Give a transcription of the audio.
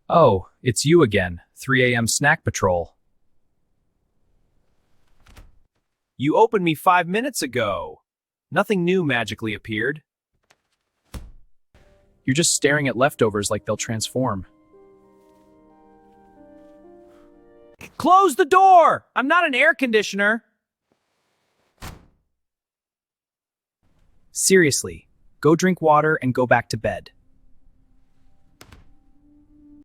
Oh, it's you again. 3 a.m. snack patrol. You opened me 5 minutes ago. Nothing new magically appeared. You're just staring at leftovers like they'll transform. Close the door! I'm not an air conditioner! Seriously, go drink water and go back to bed.